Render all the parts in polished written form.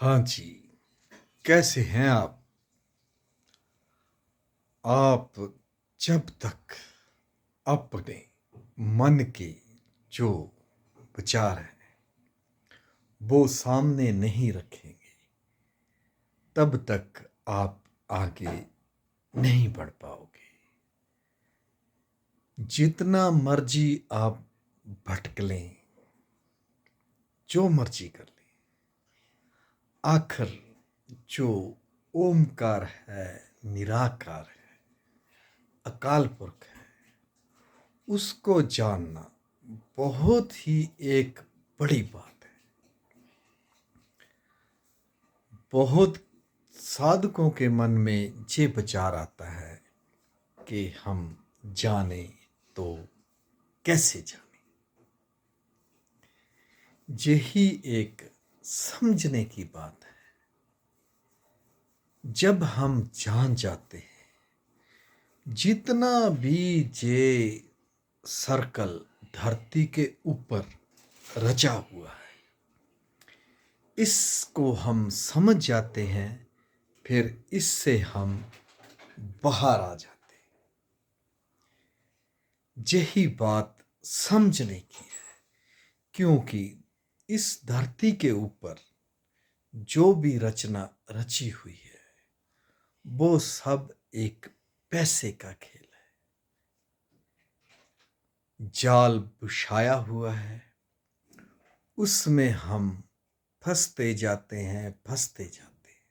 हाँ जी, कैसे हैं आप? आप जब तक अपने मन के जो विचार हैं, वो सामने नहीं रखेंगे, तब तक आप आगे नहीं बढ़ पाओगे। जितना मर्जी आप भटक लें, जो मर्जी कर लें, आखिर जो ओमकार है, निराकार है, अकाल पुरख है, उसको जानना बहुत ही एक बड़ी बात है। बहुत साधकों के मन में ये विचार आता है कि हम जाने तो कैसे जाने। यही एक समझने की बात है। जब हम जान जाते हैं, जितना भी ये सर्कल धरती के ऊपर रचा हुआ है, इसको हम समझ जाते हैं, फिर इससे हम बाहर आ जाते हैं। यही बात समझने की है, क्योंकि इस धरती के ऊपर जो भी रचना रची हुई है, वो सब एक पैसे का खेल है। जाल बिछाया हुआ है, उसमें हम फंसते जाते हैं, फंसते जाते हैं।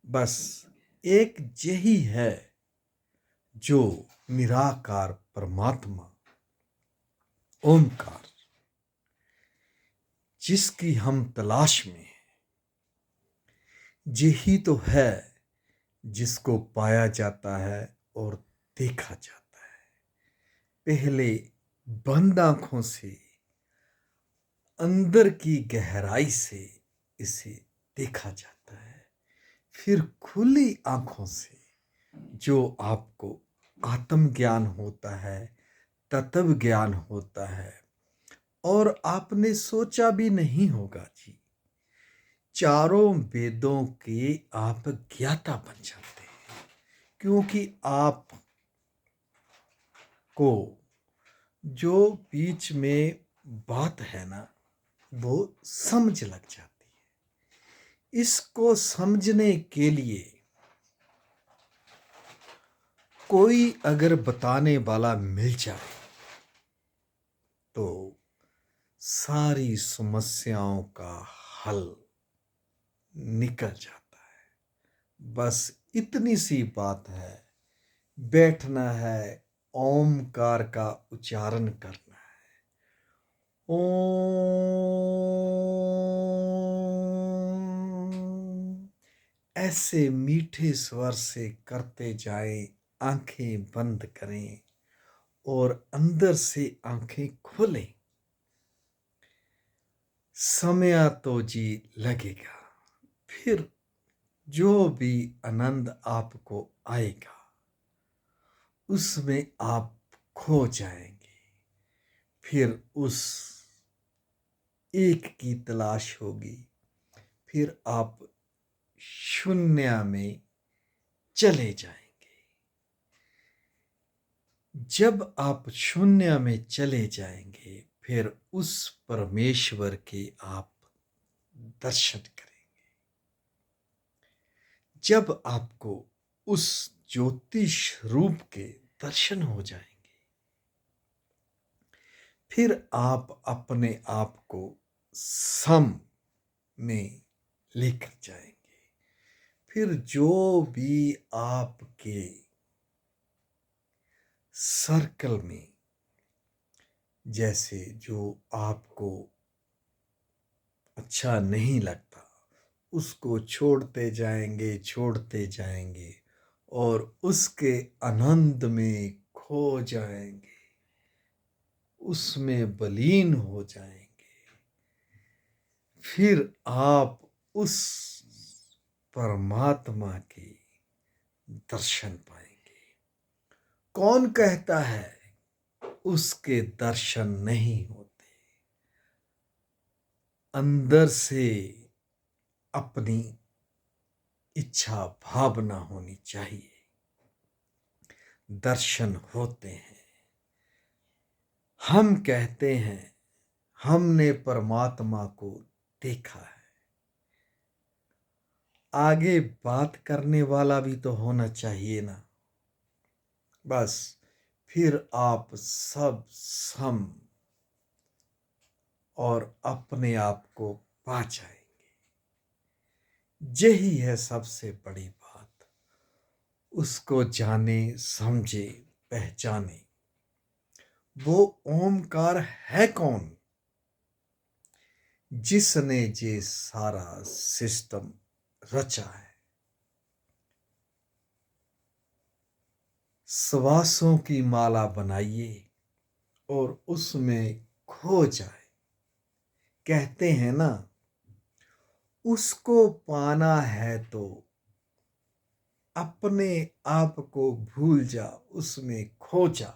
बस एक यही है जो निराकार परमात्मा ओमकार, जिसकी हम तलाश में हैं। यही तो है जिसको पाया जाता है और देखा जाता है। पहले बंद आंखों से, अंदर की गहराई से इसे देखा जाता है, फिर खुली आंखों से जो आपको आत्मज्ञान होता है, तत्व ज्ञान होता है, और आपने सोचा भी नहीं होगा जी, चारों वेदों के आप ज्ञाता बन जाते हैं, क्योंकि आपको जो बीच में बात है ना, वो समझ लग जाती है। इसको समझने के लिए कोई अगर बताने वाला मिल जाए तो सारी समस्याओं का हल निकल जाता है। बस इतनी सी बात है, बैठना है, ओमकार का उच्चारण करना है। ओम, ऐसे मीठे स्वर से करते जाएं, आंखें बंद करें और अंदर से आंखें खोलें। समय तो जी लगेगा, फिर जो भी आनंद आपको आएगा उसमें आप खो जाएंगे। फिर उस एक की तलाश होगी, फिर आप शून्य में चले जाएंगे। जब आप शून्य में चले जाएंगे, फिर उस परमेश्वर के आप दर्शन करेंगे। जब आपको उस ज्योतिष रूप के दर्शन हो जाएंगे, फिर आप अपने आप को सम में लेकर जाएंगे। फिर जो भी आपके सर्कल में, जैसे जो आपको अच्छा नहीं लगता, उसको छोड़ते जाएंगे, छोड़ते जाएंगे और उसके आनंद में खो जाएंगे, उसमें बलीन हो जाएंगे। फिर आप उस परमात्मा के दर्शन पाएंगे। कौन कहता है उसके दर्शन नहीं होते? अंदर से अपनी इच्छा भावना होनी चाहिए। दर्शन होते हैं। हम कहते हैं हमने परमात्मा को देखा है, आगे बात करने वाला भी तो होना चाहिए ना। बस फिर आप सब सम और अपने आप को पा जाएंगे। यही है सबसे बड़ी बात। उसको जाने, समझे, पहचाने। वो ओमकार है कौन? जिसने ये सारा सिस्टम रचा है। श्वासों की माला बनाइए और उसमें खो जाए। कहते हैं ना, उसको पाना है तो अपने आप को भूल जा, उसमें खो जा।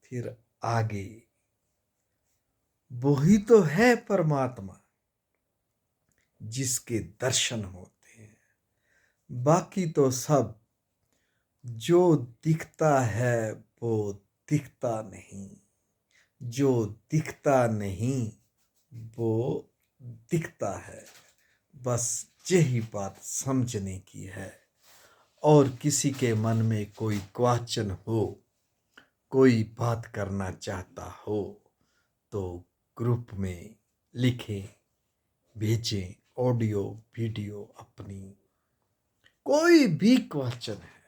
फिर आगे वही तो है परमात्मा जिसके दर्शन होते हैं। बाकी तो सब जो दिखता है वो दिखता नहीं, जो दिखता नहीं वो दिखता है। बस यही बात समझने की है। और किसी के मन में कोई क्वेश्चन हो, कोई बात करना चाहता हो तो ग्रुप में लिखें, भेजें। ऑडियो वीडियो अपनी कोई भी क्वेश्चन है,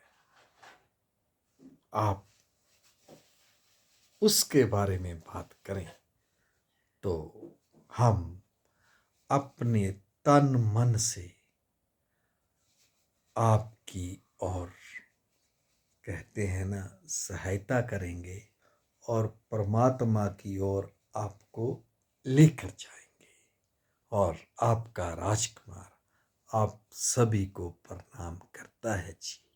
आप उसके बारे में बात करें तो हम अपने तन मन से आपकी और कहते हैं ना सहायता करेंगे और परमात्मा की ओर आपको लेकर जाएंगे। और आपका राजकुमार आप सभी को प्रणाम करता है जी।